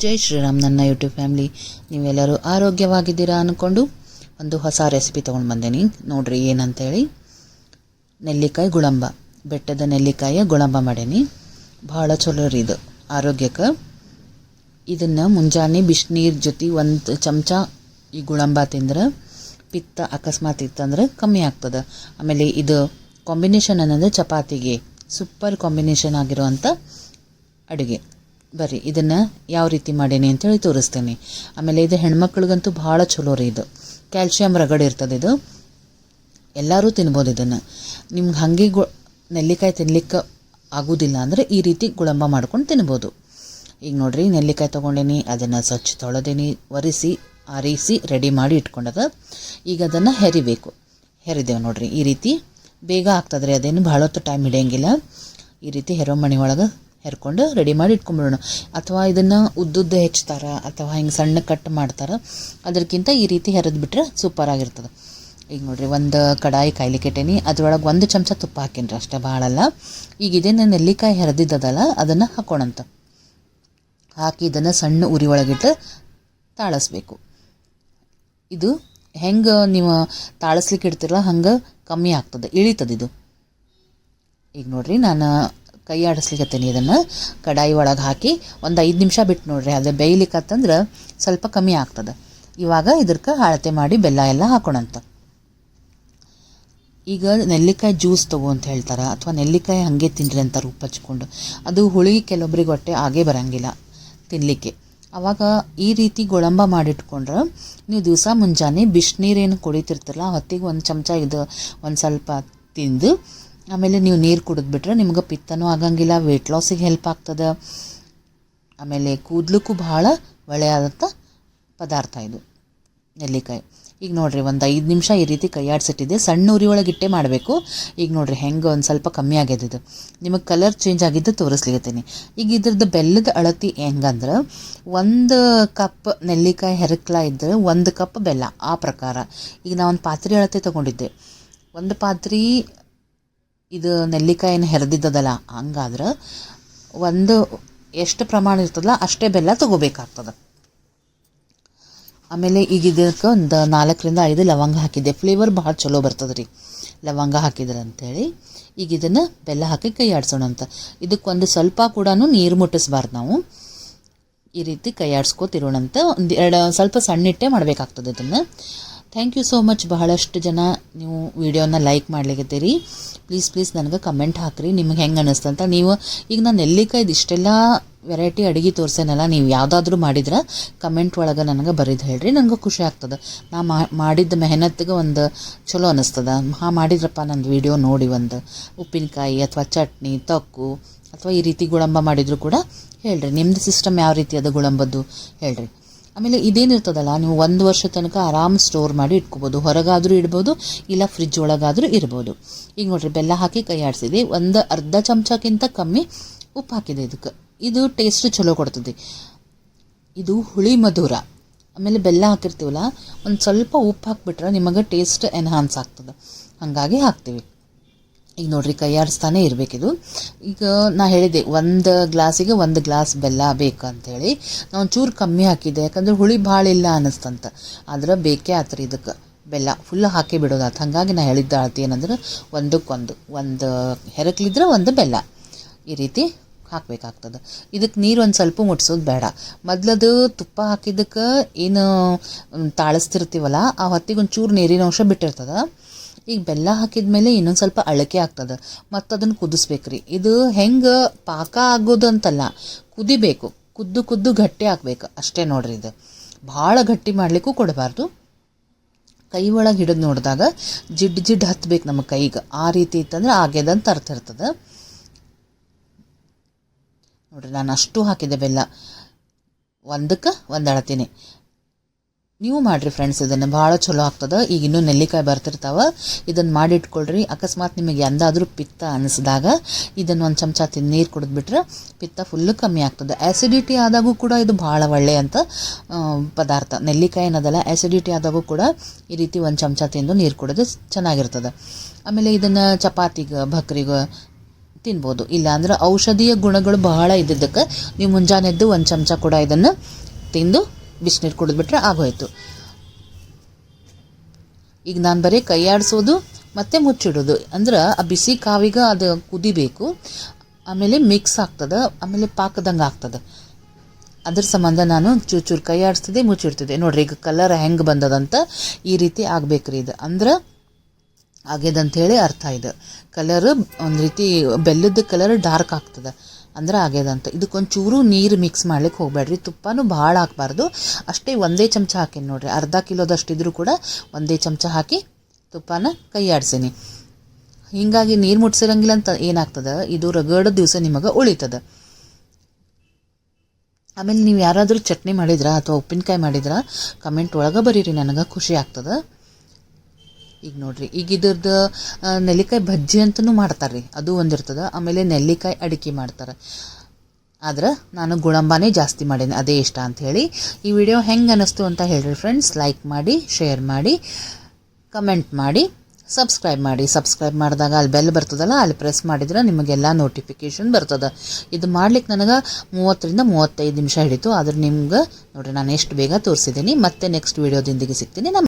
ಜೈ ಶ್ರೀರಾಮ್. ನನ್ನ YouTube family, ನೀವೆಲ್ಲರೂ ಆರೋಗ್ಯವಾಗಿದ್ದೀರಾ ಅಂದ್ಕೊಂಡು ಒಂದು ಹೊಸ ರೆಸಿಪಿ ತೊಗೊಂಡು ಬಂದೇನಿ. ನೋಡ್ರಿ ಏನಂತೇಳಿ, ನೆಲ್ಲಿಕಾಯಿ ಗುಳಂಬ, ಬೆಟ್ಟದ ನೆಲ್ಲಿಕಾಯಿಯ ಗುಳಂಬ ಮಾಡೇನಿ. ಭಾಳ ಚಲೋ ರೀ ಇದು ಆರೋಗ್ಯಕ್ಕೆ. ಇದನ್ನು ಮುಂಜಾನೆ ಬಿಸಿನೀರು ಜೊತೆ ಒಂದು ಚಮಚ ಈ ಗುಳಂಬ ತಿಂದ್ರೆ ಪಿತ್ತ ಅಕಸ್ಮಾತ್ ಇತ್ತಂದ್ರೆ ಕಮ್ಮಿ ಆಗ್ತದೆ. ಆಮೇಲೆ ಇದು ಕಾಂಬಿನೇಷನ್ ಅನ್ನೋದು ಚಪಾತಿಗೆ ಸೂಪರ್ ಕಾಂಬಿನೇಷನ್ ಆಗಿರುವಂಥ ಅಡುಗೆ. ಬರ್ರಿ ಇದನ್ನು ಯಾವ ರೀತಿ ಮಾಡೀನಿ ಅಂತೇಳಿ ತೋರಿಸ್ತೇನೆ. ಆಮೇಲೆ ಇದು ಹೆಣ್ಮಕ್ಳಿಗಂತೂ ಭಾಳ ಚಲೋ ರೀ. ಇದು ಕ್ಯಾಲ್ಶಿಯಂ ರಗಡ್ ಇರ್ತದೆ. ಇದು ಎಲ್ಲರೂ ತಿನ್ಬೋದು. ಇದನ್ನು ನಿಮ್ಗೆ ಹಾಗೆ ನೆಲ್ಲಿಕಾಯಿ ತಿನ್ಲಿಕ್ಕೆ ಆಗೋದಿಲ್ಲ ಅಂದರೆ ಈ ರೀತಿ ಗುಳಂಬ ಮಾಡ್ಕೊಂಡು ತಿನ್ಬೋದು. ಈಗ ನೋಡ್ರಿ, ನೆಲ್ಲಿಕಾಯಿ ತೊಗೊಂಡೇನಿ, ಅದನ್ನು ಸ್ವಚ್ಛ ತೊಳೆದೇನಿ, ಒರೆಸಿ ಆರಿಸಿ ರೆಡಿ ಮಾಡಿ ಇಟ್ಕೊಂಡಾಗ ಈಗ ಅದನ್ನು ಹೆರಿಬೇಕು. ಹೆರಿದೇವೆ ನೋಡ್ರಿ, ಈ ರೀತಿ ಬೇಗ ಆಗ್ತದ್ರಿ. ಅದೇನು ಭಾಳ ಹೊತ್ತು ಟೈಮ್ ಹಿಡಿಯೋಂಗಿಲ್ಲ. ಈ ರೀತಿ ಹೆರೋ ಮಣಿ ಒಳಗೆ ಹೆರ್ಕೊಂಡು ರೆಡಿ ಮಾಡಿ ಇಟ್ಕೊಂಡ್ಬಿಡೋಣ. ಅಥವಾ ಇದನ್ನು ಉದ್ದುದ್ದ ಹೆಚ್ಚುತ್ತಾರೆ ಅಥವಾ ಹಿಂಗೆ ಸಣ್ಣ ಕಟ್ ಮಾಡ್ತಾರೆ. ಅದಕ್ಕಿಂತ ಈ ರೀತಿ ಹೆರೆದು ಬಿಟ್ರೆ ಸೂಪರ್ ಆಗಿರ್ತದೆ. ಈಗ ನೋಡ್ರಿ, ಒಂದು ಕಡಾಯಿ ಕಾಯ್ಲಿಕ್ಕೆ ಇಟ್ಟೇನಿ, ಅದ್ರೊಳಗೆ 1 ಚಮಚ ತುಪ್ಪ ಹಾಕೀನಿ, ಅಷ್ಟೇ, ಭಾಳಲ್ಲ. ಈಗ ಇದೇನು ನೆಲ್ಲಿಕಾಯಿ ಹೆರೆದಿದ್ದದಲ್ಲ ಅದನ್ನು ಹಾಕೋಣಂತ. ಹಾಕಿ ಇದನ್ನು ಸಣ್ಣ ಉರಿ ಒಳಗಿಟ್ಟು ತಾಳಿಸ್ಬೇಕು. ಇದು ಹೆಂಗೆ ನೀವು ತಾಳಿಸ್ಲಿಕ್ಕೆ ಇಡ್ತಿರಲ್ಲ ಹಂಗೆ ಕಮ್ಮಿ ಆಗ್ತದೆ, ಇಳಿತದೆ ಇದು. ಈಗ ನೋಡ್ರಿ, ನಾನು ಕೈ ಆಡಿಸ್ಲಿಕ್ಕತ್ತೀನಿ. ಇದನ್ನು ಕಡಾಯಿ ಒಳಗೆ ಹಾಕಿ ಒಂದು 5 ನಿಮಿಷ ಬಿಟ್ಟು ನೋಡ್ರಿ, ಅದು ಬೇಯ್ಲಿಕ್ಕತ್ತಂದ್ರೆ ಸ್ವಲ್ಪ ಕಮ್ಮಿ ಆಗ್ತದೆ. ಇವಾಗ ಇದಕ್ಕೆ ಅಳತೆ ಮಾಡಿ ಬೆಲ್ಲ ಎಲ್ಲ ಹಾಕೋಣಂತ. ಈಗ ನೆಲ್ಲಿಕಾಯಿ ಜ್ಯೂಸ್ ತಗೋ ಅಂತ ಹೇಳ್ತಾರೆ, ಅಥವಾ ನೆಲ್ಲಿಕಾಯಿ ಹಾಗೆ ತಿನ್ನಿರಿ ಅಂತಾರೆ ಉಪ್ಪು ಹಚ್ಕೊಂಡು. ಅದು ಹುಳಿ ಕೆಲವೊಬ್ರಿಗೆ ಹೊಟ್ಟೆ ಆಗೇ ಬರೋಂಗಿಲ್ಲ ತಿನ್ನಲಿಕ್ಕೆ. ಆವಾಗ ಈ ರೀತಿ ಗುಳಂಬ ಮಾಡಿಟ್ಕೊಂಡ್ರೆ ನೀವು ದಿವಸ ಮುಂಜಾನೆ ಬಿಸಿನೀರೇನು ಕುಡಿತಿರ್ತಿರಲ್ಲ ಹೊತ್ತಿಗೆ 1 ಚಮಚ ಇದು ಒಂದು ಸ್ವಲ್ಪ ತಿಂದು ಆಮೇಲೆ ನೀವು ನೀರು ಕುಡಿದ್ಬಿಟ್ರೆ ನಿಮ್ಗೆ ಪಿತ್ತನೂ ಆಗಂಗಿಲ್ಲ, ವೆಯ್ಟ್ ಲಾಸಿಗೆ ಹೆಲ್ಪ್ ಆಗ್ತದೆ. ಆಮೇಲೆ ಕೂದಲಕ್ಕೂ ಭಾಳ ಒಳ್ಳೆಯಾದಂಥ ಪದಾರ್ಥ ಇದು ನೆಲ್ಲಿಕಾಯಿ. ಈಗ ನೋಡಿರಿ, ಒಂದು 5 ನಿಮಿಷ ಈ ರೀತಿ ಕೈಯಾಡಿಸಿಟ್ಟಿದ್ದೆ, ಸಣ್ಣ ಉರಿ ಒಳಗೆ ಇಟ್ಟೆ ಮಾಡಬೇಕು. ಈಗ ನೋಡಿರಿ ಹೆಂಗೆ ಒಂದು ಸ್ವಲ್ಪ ಕಮ್ಮಿ ಆಗ್ಯದ. ಇದು ನಿಮಗೆ ಕಲರ್ ಚೇಂಜ್ ಆಗಿದ್ದು ತೋರಿಸ್ಲಿಕ್ಕತ್ತೀನಿ. ಈಗ ಇದ್ರದ್ದು ಬೆಲ್ಲದ ಅಳತಿ ಹೆಂಗಂದ್ರೆ 1 ಕಪ್ ನೆಲ್ಲಿಕಾಯಿ ಹೆರಕ್ಲ ಇದ್ದರೆ 1 ಕಪ್ ಬೆಲ್ಲ, ಆ ಪ್ರಕಾರ. ಈಗ ನಾ ಒಂದು ಪಾತ್ರೆ ಅಳತೆ ತೊಗೊಂಡಿದ್ದೆ. ಒಂದು ಪಾತ್ರೆ ಇದು ನೆಲ್ಲಿಕಾಯಿನ ಹೆರೆದಿದ್ದದಲ್ಲ, ಹಂಗಾದ್ರೆ ಎಷ್ಟು ಪ್ರಮಾಣ ಇರ್ತದಲ್ಲ ಅಷ್ಟೇ ಬೆಲ್ಲ ತೊಗೋಬೇಕಾಗ್ತದೆ. ಆಮೇಲೆ ಈಗ ಇದಕ್ಕೆ ಒಂದು 4ರಿಂದ 5 ಲವಂಗ ಹಾಕಿದ್ದೆ. ಫ್ಲೇವರ್ ಭಾಳ ಚಲೋ ಬರ್ತದೆ ರೀ ಲವಂಗ ಹಾಕಿದ್ರೆ ಅಂಥೇಳಿ. ಈಗ ಇದನ್ನು ಬೆಲ್ಲ ಹಾಕಿ ಕೈ ಆಡಿಸೋಣ ಅಂತ. ಇದಕ್ಕೊಂದು ಸ್ವಲ್ಪ ಕೂಡ ನೀರು ಮುಟ್ಟಿಸ್ಬಾರ್ದು ನಾವು. ಈ ರೀತಿ ಕೈ ಆಡಿಸ್ಕೋತಿರೋಣಂತ. ಸ್ವಲ್ಪ ಸಣ್ಣಿಟ್ಟೆ ಮಾಡಬೇಕಾಗ್ತದೆ ಇದನ್ನು. Thank you so much. ಬಹಳಷ್ಟು ಜನ ನೀವು ವಿಡಿಯೋನ ಲೈಕ್ ಮಾಡ್ಲಿಕ್ಕತ್ತೀರಿ. ಪ್ಲೀಸ್ ನನಗೆ ಕಮೆಂಟ್ ಹಾಕಿರಿ, ನಿಮ್ಗೆ ಹೆಂಗೆ ಅನ್ನಿಸ್ತಂತ. ನೀವು ಈಗ ನಾನು ನೆಲ್ಲಿಕಾಯ್ದು ಇಷ್ಟೆಲ್ಲ ವೆರೈಟಿ ಅಡುಗೆ ತೋರಿಸೇನಲ್ಲ, ನೀವು ಯಾವುದಾದ್ರೂ ಮಾಡಿದ್ರೆ ಕಮೆಂಟ್ ಒಳಗೆ ನನಗೆ ಬರೀದು ಹೇಳ್ರಿ, ನನಗೆ ಖುಷಿ ಆಗ್ತದೆ. ನಾ ಮಾಡಿದ್ದ ಮೆಹನತ್ತಿಗೆ ಒಂದು ಚಲೋ ಅನ್ನಿಸ್ತದೆ. ಮಾಡಿದ್ರಪ್ಪ ನಂದು ವಿಡಿಯೋ ನೋಡಿ, ಒಂದು ಉಪ್ಪಿನಕಾಯಿ ಅಥವಾ ಚಟ್ನಿ, ತೊಕ್ಕು ಅಥವಾ ಈ ರೀತಿ ಗುಳಂಬ ಮಾಡಿದರೂ ಕೂಡ ಹೇಳ್ರಿ. ನಿಮ್ಮದು ಸಿಸ್ಟಮ್ ಯಾವ ರೀತಿ ಅದು ಗುಳಂಬದ್ದು ಹೇಳ್ರಿ. ಆಮೇಲೆ ಇದೇನಿರ್ತದಲ್ಲ, ನೀವು 1 ವರ್ಷ ತನಕ ಆರಾಮ್ ಸ್ಟೋರ್ ಮಾಡಿ ಇಟ್ಕೋಬೋದು. ಹೊರಗಾದರೂ ಇಡ್ಬೋದು, ಇಲ್ಲ ಫ್ರಿಜ್ ಒಳಗಾದರೂ ಇರ್ಬೋದು. ಈಗ ನೋಡಿರಿ, ಬೆಲ್ಲ ಹಾಕಿ ಕೈ ಆಡಿಸಿದೆ. ಒಂದು ಅರ್ಧ ಚಮಚಕ್ಕಿಂತ ಕಮ್ಮಿ ಉಪ್ಪು ಹಾಕಿದೆ ಇದಕ್ಕೆ. ಇದು ಟೇಸ್ಟ್ ಚಲೋ ಕೊಡ್ತದೆ. ಇದು ಹುಳಿ ಮಧುರ. ಆಮೇಲೆ ಬೆಲ್ಲ ಹಾಕಿರ್ತೀವಲ್ಲ, ಒಂದು ಸ್ವಲ್ಪ ಉಪ್ಪು ಹಾಕಿಬಿಟ್ರೆ ನಿಮಗೆ ಟೇಸ್ಟ್ ಎನ್ಹಾನ್ಸ್ ಆಗ್ತದೆ, ಹಾಗಾಗಿ ಹಾಕ್ತೀವಿ. ಈಗ ನೋಡ್ರಿ, ಕೈ ಆಡಿಸ್ತಾನೆ ಇರಬೇಕಿದು. ಈಗ ನಾ ಹೇಳಿದೆ 1 ಗ್ಲಾಸಿಗೆ 1 ಗ್ಲಾಸ್ ಬೆಲ್ಲ ಬೇಕಂತೇಳಿ. ನಾವು ಒಂಚೂರು ಕಮ್ಮಿ ಹಾಕಿದ್ದೆ, ಯಾಕಂದರೆ ಹುಳಿ ಭಾಳ ಇಲ್ಲ ಅನ್ನಿಸ್ತಂತ. ಆದ್ರೆ ಬೇಕೇ ಆತ್ರಿ ಇದಕ್ಕೆ ಬೆಲ್ಲ ಫುಲ್ ಹಾಕಿ ಬಿಡೋದಾತು. ಹಾಗಾಗಿ ನಾ ಹೇಳಿದ್ದ ಅಳತೆ ಏನಂದ್ರೆ 1 ಹೆರಕ್ಲಿದ್ರೆ 1 ಬೆಲ್ಲ ಈ ರೀತಿ ಹಾಕಬೇಕಾಗ್ತದೆ. ಇದಕ್ಕೆ ನೀರು ಒಂದು ಸ್ವಲ್ಪ ಮುಟ್ಸೋದು ಬೇಡ. ಮೊದಲದು ತುಪ್ಪ ಹಾಕಿದ್ದಕ್ಕೆ ಏನು ತಾಳಿಸ್ತಿರ್ತೀವಲ್ಲ ಆ ಹೊತ್ತಿಗೆ ಒಂಚೂರು ನೀರಿನ ಅಂಶ ಬಿಟ್ಟಿರ್ತದೆ. ಈಗ ಬೆಲ್ಲ ಹಾಕಿದ ಮೇಲೆ ಇನ್ನೊಂದು ಸ್ವಲ್ಪ ಅಳಕೆ ಆಗ್ತದೆ, ಮತ್ತು ಅದನ್ನು ಕುದಿಸ್ಬೇಕ್ರಿ. ಇದು ಹೆಂಗೆ ಪಾಕ ಆಗೋದು ಅಂತಲ್ಲ, ಕುದಿಬೇಕು. ಕುದ್ದು ಗಟ್ಟಿ ಆಗ್ಬೇಕು ಅಷ್ಟೇ ನೋಡ್ರಿ. ಇದು ಭಾಳ ಗಟ್ಟಿ ಮಾಡಲಿಕ್ಕೂ ಕೊಡಬಾರ್ದು. ಕೈ ಒಳಗೆ ಹಿಡಿದು ನೋಡಿದಾಗ ಜಿಡ್ ಹತ್ಬೇಕು ನಮ್ಮ ಕೈಗೆ. ಆ ರೀತಿ ಇತ್ತಂದ್ರೆ ಆಗ್ಯದಂತ ಅರ್ಥ ಇರ್ತದೆ ನೋಡ್ರಿ. ನಾನು ಅಷ್ಟು ಹಾಕಿದೆ ಬೆಲ್ಲ, 1ಕ್ಕೆ 1 ಅಳತೀನಿ. ನೀವು ಮಾಡಿರಿ ಫ್ರೆಂಡ್ಸ್, ಇದನ್ನು ಭಾಳ ಚಲೋ ಆಗ್ತದೆ. ಈಗ ಇನ್ನೂ ನೆಲ್ಲಿಕಾಯಿ ಬರ್ತಿರ್ತಾವೆ, ಇದನ್ನು ಮಾಡಿಟ್ಕೊಳ್ರಿ. ಅಕಸ್ಮಾತ್ ನಿಮಗೆ ಎಂದಾದರೂ ಪಿತ್ತ ಅನಿಸಿದಾಗ ಇದನ್ನು 1 ಚಮಚ ನೀರು ಕುಡಿದ್ಬಿಟ್ರೆ ಪಿತ್ತ ಫುಲ್ಲು ಕಮ್ಮಿ ಆಗ್ತದೆ. ಆ್ಯಸಿಡಿಟಿ ಆದಾಗೂ ಕೂಡ ಇದು ಭಾಳ ಒಳ್ಳೆಯಂಥ ಪದಾರ್ಥ. ನೆಲ್ಲಿಕಾಯಿ ಅನ್ನೋದಲ್ಲ, ಆ್ಯಸಿಡಿಟಿ ಆದಾಗೂ ಕೂಡ ಈ ರೀತಿ 1 ಚಮಚ ತಿಂದು ನೀರು ಕುಡಿದು ಚೆನ್ನಾಗಿರ್ತದೆ. ಆಮೇಲೆ ಇದನ್ನು ಚಪಾತಿಗೆ, ಭಕ್ರಿಗೆ, ತಿನ್ಬೋದು. ಇಲ್ಲಾಂದ್ರೆ ಔಷಧೀಯ ಗುಣಗಳು ಬಹಳ ಇದ್ದಿದ್ದಕ್ಕೆ ನೀವು ಮುಂಜಾನೆದ್ದು ಒಂದು ಚಮಚ ಕೂಡ ಇದನ್ನು ತಿಂದು ಬಿಸಿನೀರು ಕುಡಿದ್ಬಿಟ್ರೆ ಆಗೋಯ್ತು. ಈಗ ನಾನು ಬರೀ ಕೈಯಾಡಿಸೋದು ಮತ್ತು ಮುಚ್ಚಿಡೋದು, ಅಂದ್ರೆ ಆ ಬಿಸಿ ಕಾವಿಗೆ ಅದು ಕುದಿಬೇಕು, ಆಮೇಲೆ ಮಿಕ್ಸ್ ಆಗ್ತದೆ, ಆಮೇಲೆ ಪಾಕದಂಗೆ ಆಗ್ತದೆ. ಅದ್ರ ಸಂಬಂಧ ನಾನು ಚೂರು ಕೈ ಆಡಿಸ್ತಿದ್ದೆ, ಮುಚ್ಚಿಡ್ತಿದ್ದೆ. ನೋಡ್ರಿ ಈಗ ಕಲರ್ ಹೆಂಗೆ ಬಂದದಂತ ಈ ರೀತಿ ಆಗ್ಬೇಕ್ರಿ. ಇದು ಅಂದ್ರೆ ಆಗ್ಯದಂಥೇಳಿ ಅರ್ಥ. ಇದು ಕಲರ್ ಒಂದು ರೀತಿ ಬೆಲ್ಲದ ಕಲರ್ ಡಾರ್ಕ್ ಆಗ್ತದೆ ಅಂದ್ರೆ ಆಗ್ಯದಂತ. ಇದಕ್ಕೊಂಚೂರು ನೀರು ಮಿಕ್ಸ್ ಮಾಡ್ಲಿಕ್ಕೆ ಹೋಗಬೇಡ್ರಿ. ತುಪ್ಪನೂ ಭಾಳ ಹಾಕಬಾರ್ದು, ಅಷ್ಟೇ ಒಂದೇ ಚಮಚ ಹಾಕೀನಿ ನೋಡ್ರಿ. ಅರ್ಧ ಕಿಲೋದಷ್ಟಿದ್ರೂ ಕೂಡ ಒಂದೇ ಚಮಚ ಹಾಕಿ ತುಪ್ಪನ ಕೈ ಆಡ್ಸೀನಿ. ಹೀಗಾಗಿ ನೀರು ಮುಟ್ಸಿರಂಗಿಲ್ಲ ಅಂತ ಏನಾಗ್ತದೆ, ಇದು ರಗಡ ದಿವಸ ನಿಮಗೆ ಉಳಿತದೆ. ಆಮೇಲೆ ನೀವು ಯಾರಾದರೂ ಚಟ್ನಿ ಮಾಡಿದ್ರಾ ಅಥವಾ ಉಪ್ಪಿನಕಾಯಿ ಮಾಡಿದ್ರಾ ಕಮೆಂಟ್ ಒಳಗೆ ಬರೀರಿ, ನನಗೆ ಖುಷಿ ಆಗ್ತದೆ. ಈಗ ನೋಡ್ರಿ, ಈಗ ಇದ್ರದ್ದು ನೆಲ್ಲಿಕಾಯಿ ಬಜ್ಜಿ ಅಂತಲೂ ಮಾಡ್ತಾರೆ ರೀ, ಅದು ಒಂದಿರ್ತದೆ. ಆಮೇಲೆ ನೆಲ್ಲಿಕಾಯಿ ಅಡಿಕೆ ಮಾಡ್ತಾರೆ. ಆದ್ರೆ ನಾನು ಗುಳಂಬಾನೇ ಜಾಸ್ತಿ ಮಾಡೀನಿ, ಅದೇ ಇಷ್ಟ ಅಂಥೇಳಿ. ಈ ವಿಡಿಯೋ ಹೆಂಗೆ ಅನ್ನಿಸ್ತು ಅಂತ ಹೇಳ್ರಿ ಫ್ರೆಂಡ್ಸ್. ಲೈಕ್ ಮಾಡಿ, ಶೇರ್ ಮಾಡಿ, ಕಮೆಂಟ್ ಮಾಡಿ, ಸಬ್ಸ್ಕ್ರೈಬ್ ಮಾಡಿ. ಸಬ್ಸ್ಕ್ರೈಬ್ ಮಾಡಿದಾಗ ಅಲ್ಲಿ ಬೆಲ್ ಬರ್ತದಲ್ಲ, ಅಲ್ಲಿ ಪ್ರೆಸ್ ಮಾಡಿದ್ರೆ ನಿಮಗೆಲ್ಲ ನೋಟಿಫಿಕೇಷನ್ ಬರ್ತದೆ. ಇದು ಮಾಡ್ಲಿಕ್ಕೆ ನನಗೆ 30 ರಿಂದ 35 ನಿಮಿಷ ಹಿಡಿತು. ಆದ್ರೆ ನಿಮ್ಗೆ ನೋಡಿರಿ ನಾನು ಎಷ್ಟು ಬೇಗ ತೋರಿಸಿದ್ದೀನಿ. ಮತ್ತೆ ನೆಕ್ಸ್ಟ್ ವಿಡಿಯೋದೊಂದಿಗೆ ಸಿಗ್ತೀನಿ.